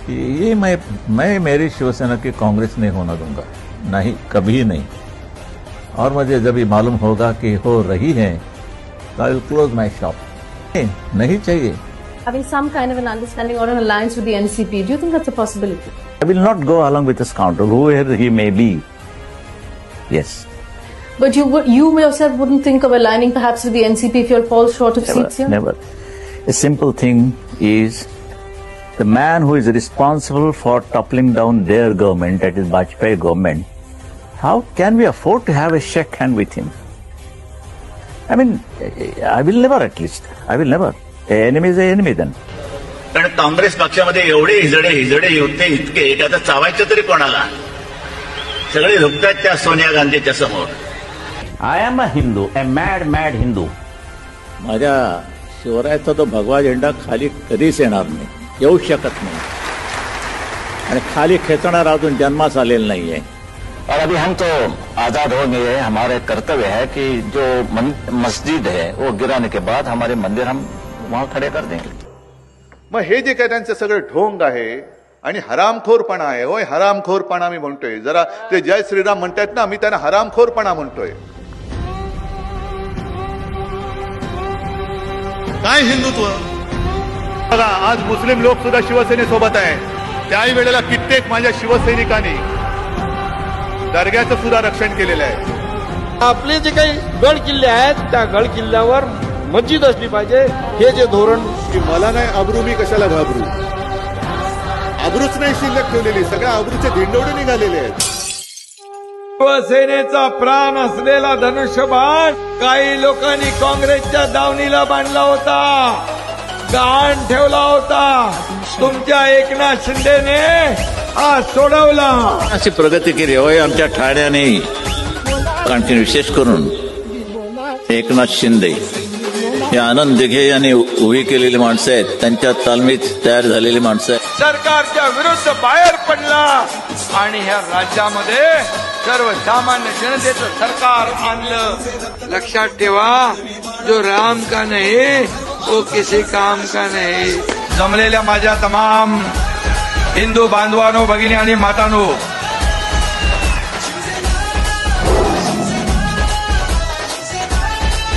ये मैं मेरी शिवसेना की कांग्रेस नहीं होना दूंगा, नहीं, कभी नहीं। और मुझे जब ये मालूम होगा कि हो रही है तो I will close my shop. नहीं चाहिए। Having some kind of an understanding or an alliance with the NCP, do you think that's a possibility? I will not go along with a scoundrel, whoever he may be. Yes. But you yourself wouldn't think of aligning perhaps with the NCP if you'll fall short of seats here? Never. A simple thing is, the man who is responsible for toppling down their government, that is Vajpayee government, how can we afford to have a shake hand with him? I mean, I will never, at least. I will never. The enemy is the enemy then. कारण काँग्रेस पक्षामध्ये एवढे हिजडे होते इतके, आता चावायचं तरी कोणाला? सगळे झुकतात त्या सोनिया गांधीच्या समोर. I am a Hindu, a mad Hindu. माझ्या शिवरायाचा तो भगवा झेंडा खाली कधीच येणार नाही, येऊ शकत नाही, आणि खाली खेचणार अजून जन्मास आलेला नाहीये. और अभी हम तो आजाद हो गए, हमारे कर्तव्य है कि जो मस्जिद है वो गिराने के बाद हमारे मंदिर हम वहां खड़े कर देंगे. मग हे जे काय त्यांचं सगळं ढोंग आहे आणि हरामखोरपणा आहे, होय हरामखोरपणा मी म्हणतोय. जरा ते जय श्रीराम म्हणतात ना, मी त्यांना हरामखोरपणा म्हणतोय. काय हिंदुत्व? बघा, आज मुस्लिम लोक सुद्धा शिवसेनेसोबत आहे. त्याही वेळेला कित्येक माझ्या शिवसैनिकांनी दर्ग्याचं सुद्धा रक्षण केलेलं आहे. आपले जे काही गड किल्ले आहेत त्या गड किल्ल्यावर मस्जिद असली पाहिजे, हे जे धोरण. की मला नाही अब्रू, मी कशाला घाबरू? अब्रूच नाही शिल्लक ठेवलेली, सगळ्या अब्रूचे धिंडवडे निघालेले आहेत. शिवसेनेचा प्राण असलेला धनुष्यबाण काही लोकांनी काँग्रेसच्या दावणीला बांधला होता, गहाण ठेवला होता. तुमच्या एकनाथ शिंदेने हा सोडवला. अशी प्रगती केली होय आमच्या ठाण्याने. कारण विशेष करून एकनाथ शिंदे हे आनंद दिघे यांनी उभी केलेली माणसं आहेत, त्यांच्या तालमीत तयार झालेली माणसं आहेत. सरकारच्या विरुद्ध बाहेर पडला आणि ह्या राज्यामध्ये सर्वसामान्य जनतेचं सरकार आणलं. लक्षात ठेवा, जो राम का नहीं वो किसी काम का नहीं. जमलेल्या माझ्या तमाम हिंदू बांधवांनो, भगिनी आणि मातांनो,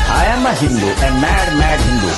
I am a Hindu, a mad Hindu.